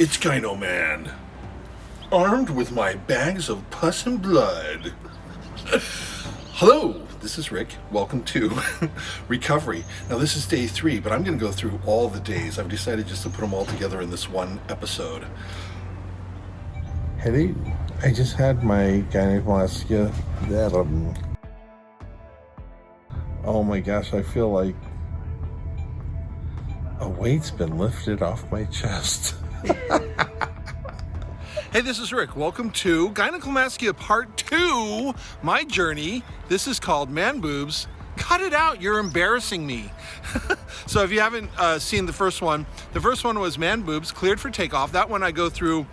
It's Gyno Man, armed with my bags of pus and blood. Hello, this is Rick. Welcome to recovery. Now this is day 3, but I'm going to go through all the days. I've decided just to put them all together in this one episode. Hello, I just had my gynecomastia. Oh my gosh, I feel like a weight's been lifted off my chest. Hey, this is Rick. Welcome to Gynecomastia Part 2, my journey. This is called ManBoobs. Cut it out, you're embarrassing me. So if you haven't seen the first one was ManBoobs, cleared for takeoff. That one I go through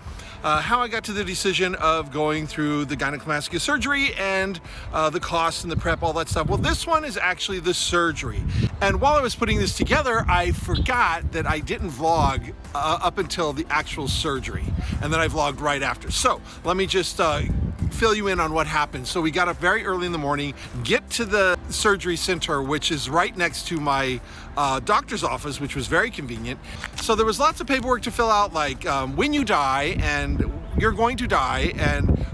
how I got to the decision of going through the Gynecomastia Surgery and the costs and the prep, all that stuff. Well, this one is actually the surgery. And while I was putting this together, I forgot that I didn't vlog up until the actual surgery. And then I vlogged right after. So let me just fill you in on what happened. So we got up very early in the morning, get to the surgery center, which is right next to my doctor's office, which was very convenient. So there was lots of paperwork to fill out, like when you die and you're going to die and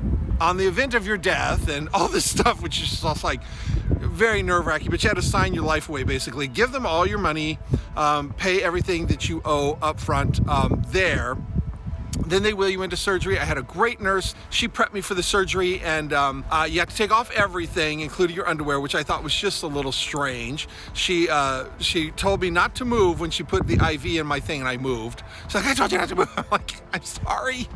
on the event of your death and all this stuff, which is just like very nerve-wracking, but you had to sign your life away, basically. Give them all your money, pay everything that you owe up front there. Then they wheel you into surgery. I had a great nurse. She prepped me for the surgery, and you have to take off everything, including your underwear, which I thought was just a little strange. She told me not to move when she put the IV in my thing, and I moved. She's like, I told you not to move. I'm like, I'm sorry.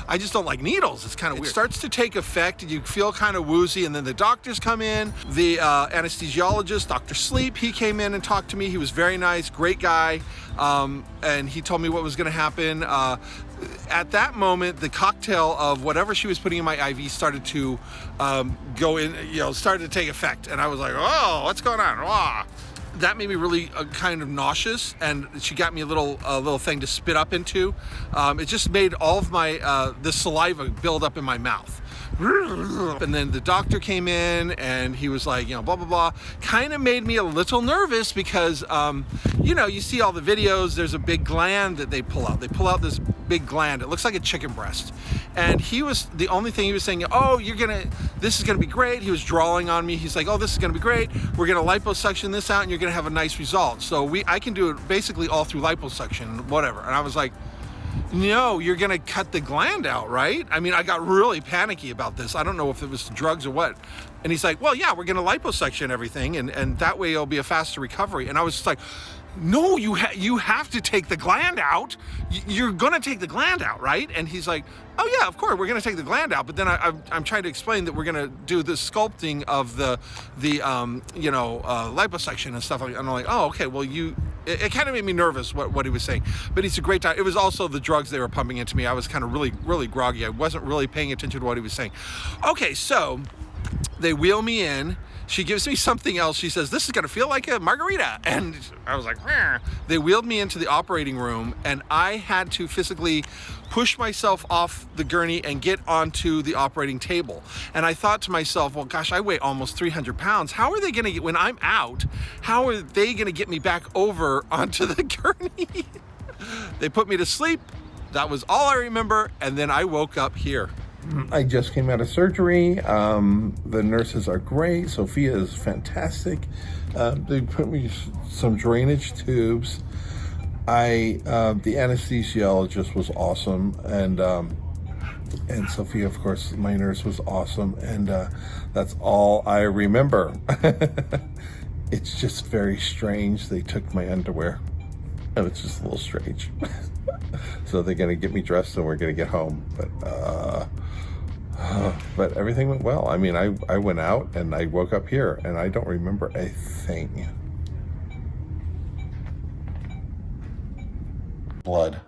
I just don't like needles. It's kind of weird. It starts to take effect and you feel kind of woozy, and then the doctors come in. The anesthesiologist, Dr. Sleep, he came in and talked to me. He was very nice, great guy, and he told me what was going to happen. At that moment, the cocktail of whatever she was putting in my IV started to go in, started to take effect, and I was like, oh, what's going on? Ah. That made me really kind of nauseous, and she got me a little thing to spit up into. It just made all of my the saliva build up in my mouth. And then the doctor came in and he was like, blah, blah, blah. Kind of made me a little nervous because, you see all the videos, there's a big gland that they pull out. They pull out this big gland. It looks like a chicken breast. And the only thing he was saying, oh, this is gonna be great. He was drawing on me. He's like, oh, this is gonna be great. We're gonna liposuction this out and you're gonna have a nice result. So I can do it basically all through liposuction, whatever. And I was like, no, you're gonna cut the gland out, right? I mean, I got really panicky about this. I don't know if it was drugs or what. And he's like, well, yeah, we're gonna liposuction everything, and that way it'll be a faster recovery. And I was just like, no, you have to take the gland out. You're gonna take the gland out, right? And he's like, oh yeah, of course, we're gonna take the gland out. But then I'm trying to explain that we're gonna do the sculpting of the liposuction and stuff. And I'm like, oh, okay, well, it kind of made me nervous what he was saying. But he's a great guy. It was also the drugs they were pumping into me. I was kind of really, really groggy. I wasn't really paying attention to what he was saying. Okay, so they wheel me in. She gives me something else. She says, this is gonna feel like a margarita. And I was like, meh. They wheeled me into the operating room, and I had to physically push myself off the gurney and get onto the operating table. And I thought to myself, well, gosh, I weigh almost 300 pounds. How are they gonna get, when I'm out, how are they gonna get me back over onto the gurney? They put me to sleep. That was all I remember. And then I woke up here. I just came out of surgery. The nurses are great. Sophia is fantastic. They put me some drainage tubes. The anesthesiologist was awesome, and Sophia, of course, my nurse, was awesome, and that's all I remember. It's just very strange. They took my underwear, and it's just a little strange. So they're gonna get me dressed, and we're gonna get home, but everything went well. I mean, I went out and I woke up here and I don't remember a thing. Blood.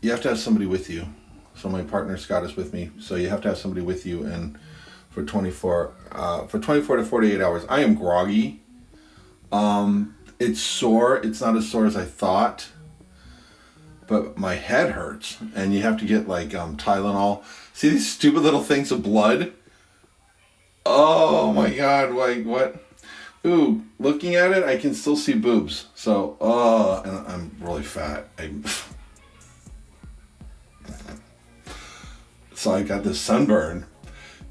You have to have somebody with you. So my partner Scott is with me. So you have to have somebody with you, and for 24 to 48 hours. I am groggy. It's sore. It's not as sore as I thought. But my head hurts, and you have to get like Tylenol. See these stupid little things of blood? Oh my God, like what? Ooh, looking at it, I can still see boobs. So, and I'm really fat. So I got this sunburn,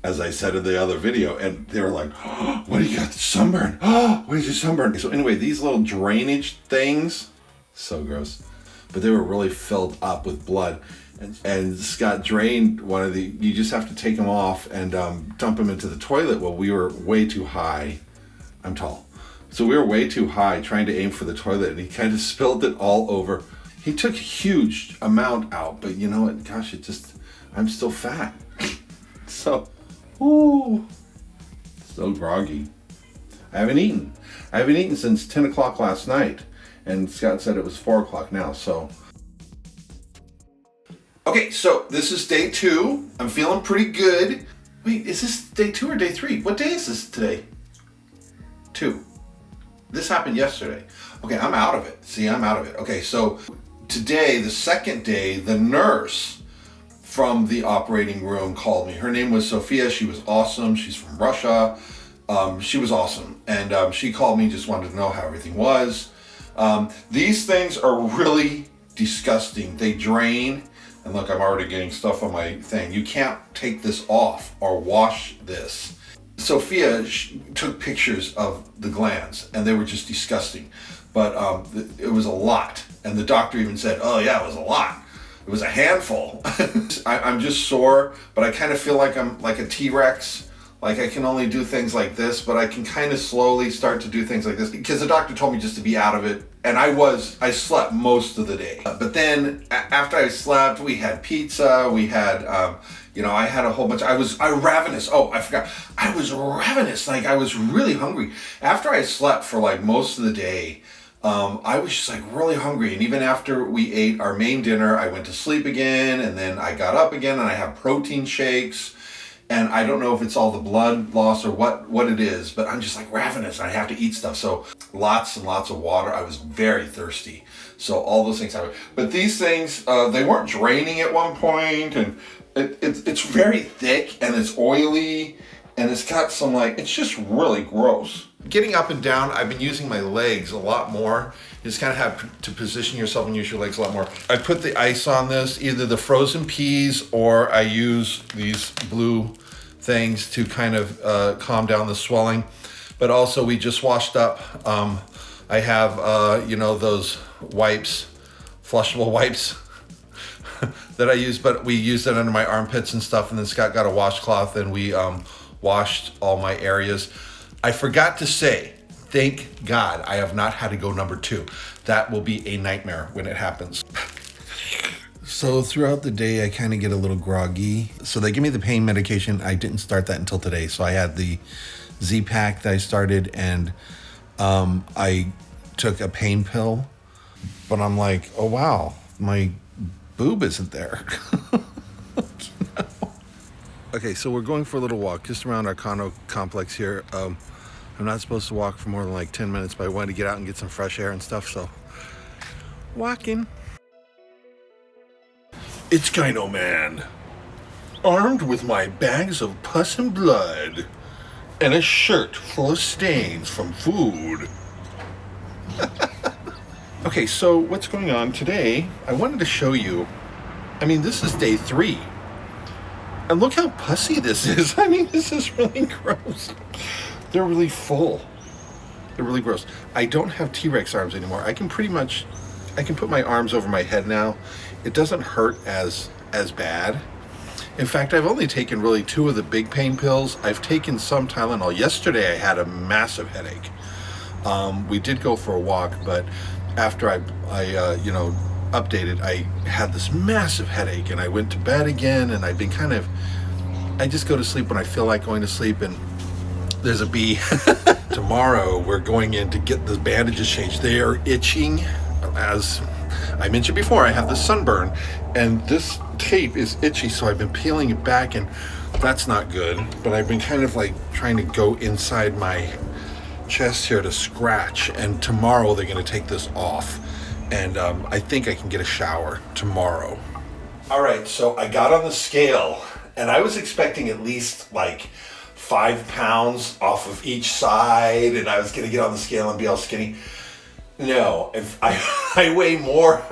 as I said in the other video, and they were like, oh, what do you got, sunburn? Oh, what is your sunburn? So anyway, these little drainage things, so gross, but they were really filled up with blood. And Scott drained one of the, you just have to take them off and dump them into the toilet. Well, we were way too high. I'm tall. So we were way too high trying to aim for the toilet, and he kind of spilled it all over. He took a huge amount out, but you know what? Gosh, I'm still fat. So, ooh, so groggy. I haven't eaten. I haven't eaten since 10 o'clock last night, and Scott said it was 4 o'clock now, so. Okay, so this is day 2. I'm feeling pretty good. Wait, is this day 2 or day 3? What day is this today? 2. This happened yesterday. Okay, I'm out of it. See, I'm out of it. Okay, so today, the second day, the nurse from the operating room called me. Her name was Sophia. She was awesome. She's from Russia. She was awesome. And she called me, just wanted to know how everything was. These things are really disgusting. They drain. And look, I'm already getting stuff on my thing. You can't take this off or wash this. Sophia took pictures of the glands, and they were just disgusting. But it was a lot. And the doctor even said, oh yeah, it was a lot. It was a handful. I'm just sore, but I kind of feel like I'm like a T-Rex. Like I can only do things like this, but I can kind of slowly start to do things like this because the doctor told me just to be out of it. And I slept most of the day. But then after I slept, we had pizza, we had, I had a whole bunch. I was ravenous. Oh, I forgot. I was ravenous. Like I was really hungry. After I slept for like most of the day, I was just like really hungry. And even after we ate our main dinner, I went to sleep again. And then I got up again and I have protein shakes. And I don't know if it's all the blood loss or what it is, but I'm just like ravenous. I have to eat stuff. So lots and lots of water. I was very thirsty. So all those things happened. But these things, they weren't draining at one point, and it's very thick and it's oily and it's got some it's just really gross. Getting up and down, I've been using my legs a lot more. You just kind of have to position yourself and use your legs a lot more. I put the ice on this, either the frozen peas or I use these blue things to kind of calm down the swelling. But also we just washed up. I have, those wipes, flushable wipes that I use, but we used it under my armpits and stuff. And then Scott got a washcloth and we washed all my areas. I forgot to say, thank God I have not had to go number 2. That will be a nightmare when it happens. So throughout the day, I kind of get a little groggy. So they give me the pain medication. I didn't start that until today. So I had the Z-Pack that I started, and I took a pain pill. But I'm like, oh wow, my boob isn't there. Okay, so we're going for a little walk just around our condo complex here. I'm not supposed to walk for more than like 10 minutes, but I wanted to get out and get some fresh air and stuff, so walking. It's Gyno Man, armed with my bags of pus and blood and a shirt full of stains from food. Okay, so what's going on today? I wanted to show you, this is day 3. And look how pussy this is. This is really gross. They're really full. They're really gross. I don't have T-Rex arms anymore. I can put my arms over my head now. It doesn't hurt as bad. In fact, I've only taken really 2 of the big pain pills. I've taken some Tylenol. Yesterday I had a massive headache. We did go for a walk, but after I updated, I had this massive headache and I went to bed again, and I've been I just go to sleep when I feel like going to sleep, and there's a bee. Tomorrow we're going in to get the bandages changed. They are itching. As I mentioned before, I have this sunburn and this tape is itchy, so I've been peeling it back, and that's not good. But I've been trying to go inside my chest here to scratch, and tomorrow they're going to take this off, and I think I can get a shower tomorrow. All right, so I got on the scale and I was expecting at least 5 pounds off of each side and I was gonna get on the scale and be all skinny. No, if I weigh more.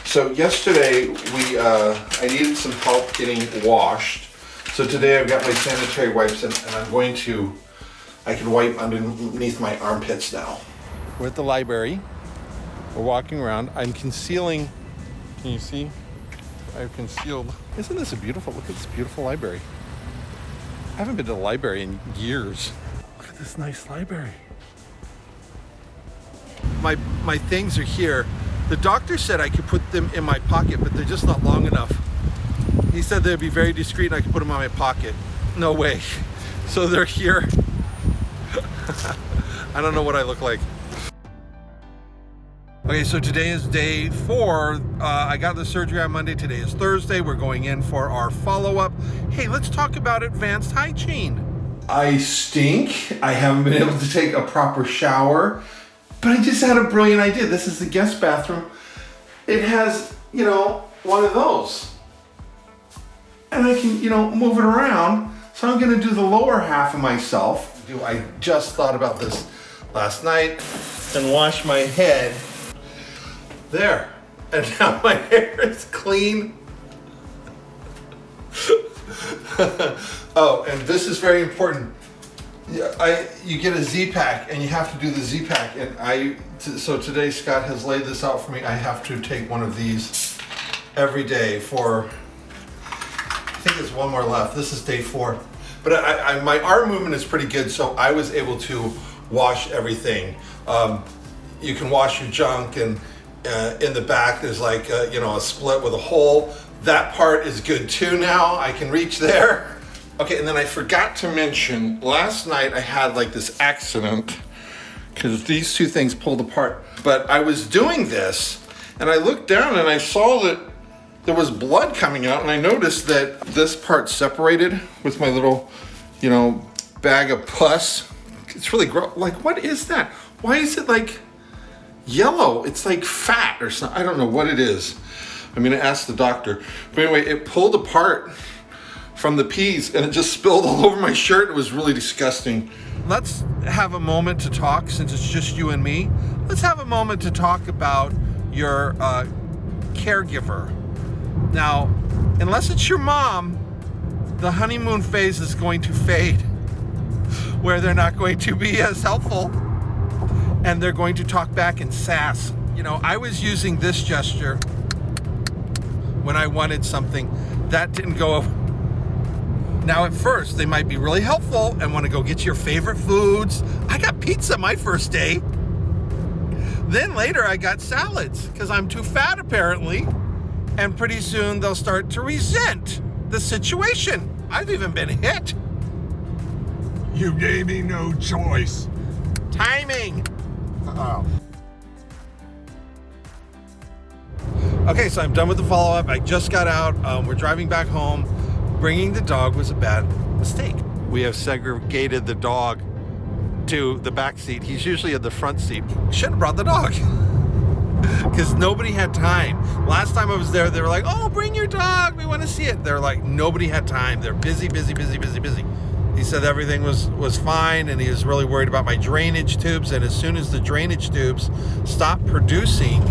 So yesterday I needed some help getting washed. So today I've got my sanitary wipes and I can wipe underneath my armpits now. We're at the library. We're walking around. I'm concealing. Can you see? I've concealed. Isn't this a beautiful, look at this beautiful library. I haven't been to the library in years. Look at this nice library. My things are here. The doctor said I could put them in my pocket, but they're just not long enough. He said they'd be very discreet and I could put them in my pocket. No way. So they're here. I don't know what I look like. Okay, so today is day 4. I got the surgery on Monday. Today is Thursday. We're going in for our follow-up. Hey, let's talk about advanced hygiene. I stink. I haven't been able to take a proper shower, but I just had a brilliant idea. This is the guest bathroom. It has, one of those. And I can, move it around. So I'm gonna do the lower half of myself. I just thought about this last night and wash my head. There. And now my hair is clean. Oh, and this is very important. You get a Z-Pack and you have to do the Z-Pack. And so today Scott has laid this out for me. I have to take one of these every day for, I think there's one more left. This is day 4. But my arm movement is pretty good, so I was able to wash everything. You can wash your junk, and in the back there's like a split with a hole. That part is good too now. I can reach there. Okay, and then I forgot to mention, last night I had like this accident because these two things pulled apart. But I was doing this, and I looked down and I saw that there was blood coming out, and I noticed that this part separated with my little, bag of pus. It's really gross. Like, what is that? Why is it like yellow? It's like fat or something. I don't know what it is. I'm gonna ask the doctor. But anyway, it pulled apart from the peas and it just spilled all over my shirt. It was really disgusting. Let's have a moment to talk, since it's just you and me. Let's have a moment to talk about your caregiver. Now, unless it's your mom, the honeymoon phase is going to fade, where they're not going to be as helpful and they're going to talk back in sass. I was using this gesture when I wanted something. That didn't go. Now at first, they might be really helpful and want to go get your favorite foods. I got pizza my first day. Then later I got salads because I'm too fat apparently. And pretty soon they'll start to resent the situation. I've even been hit. You gave me no choice. Timing. Oh. Okay, so I'm done with the follow-up. I just got out. We're driving back home. Bringing the dog was a bad mistake. We have segregated the dog to the back seat. He's usually in the front seat. Should have brought the dog. Because nobody had time. Last time I was there, they were like, oh, bring your dog, we want to see it. They're like, nobody had time. They're busy. He said everything was fine, and he was really worried about my drainage tubes. And as soon as the drainage tubes stopped producing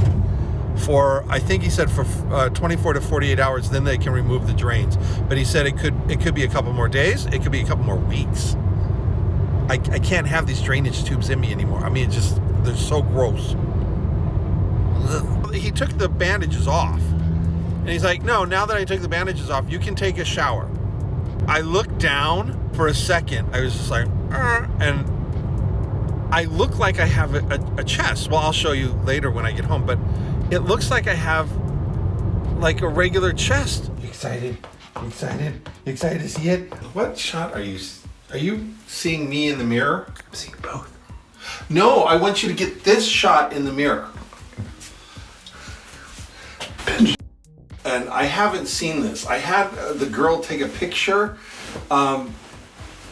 for, I think he said for 24 to 48 hours, then they can remove the drains. But he said it could be a couple more days. It could be a couple more weeks. I can't have these drainage tubes in me anymore. I mean, they're so gross. He took the bandages off and he's like, no, now that I took the bandages off, you can take a shower. I looked down for a second. I was just like, and I look like I have a chest. Well, I'll show you later when I get home, but it looks like I have like a regular chest. You excited? You excited? You excited to see it? What shot are you seeing me in the mirror? I'm seeing both. No, I want you to get this shot in the mirror. And I haven't seen this. I had the girl take a picture.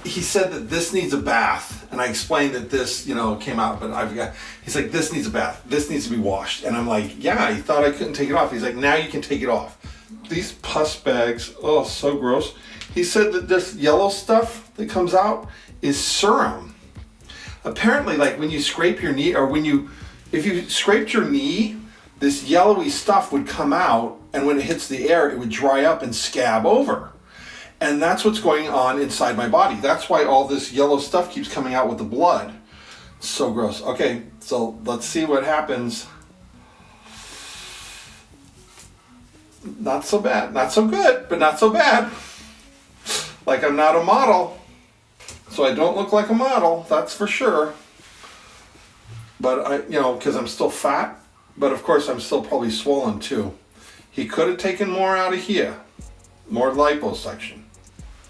He said that this needs a bath, and I explained that this, came out, but he's like, this needs a bath. This needs to be washed. And I'm like, yeah, he thought I couldn't take it off. He's like, now you can take it off. These pus bags, oh, so gross. He said that this yellow stuff that comes out is serum. Apparently, like when you scrape your knee, or if you scraped your knee, this yellowy stuff would come out, and when it hits the air, it would dry up and scab over. And that's what's going on inside my body. That's why all this yellow stuff keeps coming out with the blood. So gross. Okay, so let's see what happens. Not so bad, not so good, but not so bad. Like I'm not a model. So I don't look like a model, that's for sure. But because I'm still fat, but of course I'm still probably swollen too. He could have taken more out of here, more liposuction.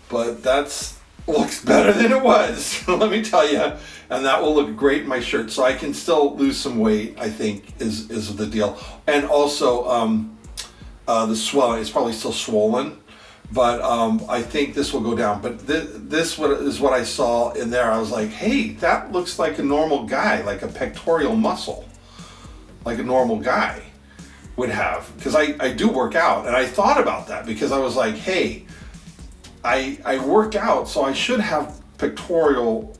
But that's looks better than it was, let me tell you. And that will look great in my shirt. So I can still lose some weight, I think, is the deal. And also, the swelling is probably still swollen, but I think this will go down. But this is what I saw in there. I was like, hey, that looks like a normal guy, like a pectoral muscle, like a normal guy would have. Because I do work out, and I thought about that because I was like, hey, I work out, so I should have pectoral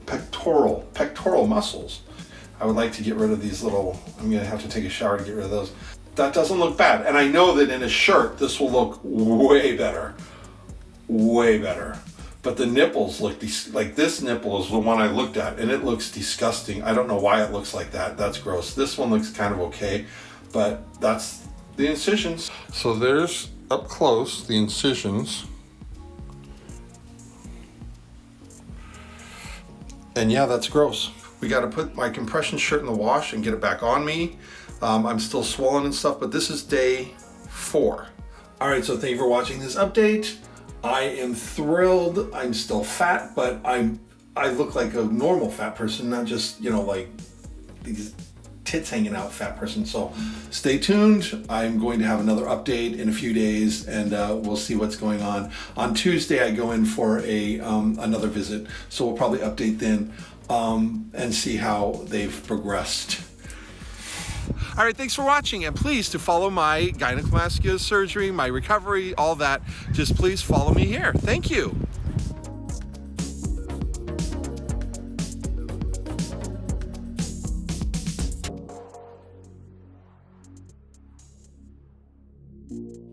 muscles. I would like to get rid of these little, I'm gonna have to take a shower to get rid of those. That doesn't look bad. And I know that in a shirt, this will look way better. Way better. But the nipples look, like this nipple is the one I looked at, and it looks disgusting. I don't know why it looks like that. That's gross. This one looks kind of okay, but that's the incisions. So there's, up close, the incisions. And yeah, that's gross. We got to put my compression shirt in the wash and get it back on me. I'm still swollen and stuff, but this is day 4. All right, so thank you for watching this update. I am thrilled. I'm still fat, but I look like a normal fat person, not just, like these tits hanging out fat person. So stay tuned. I'm going to have another update in a few days, and we'll see what's going on. On Tuesday, I go in for another visit, so we'll probably update then and see how they've progressed. All right, thanks for watching, and please to follow my gynecomastia surgery, my recovery, all that, just please follow me here. Thank you. You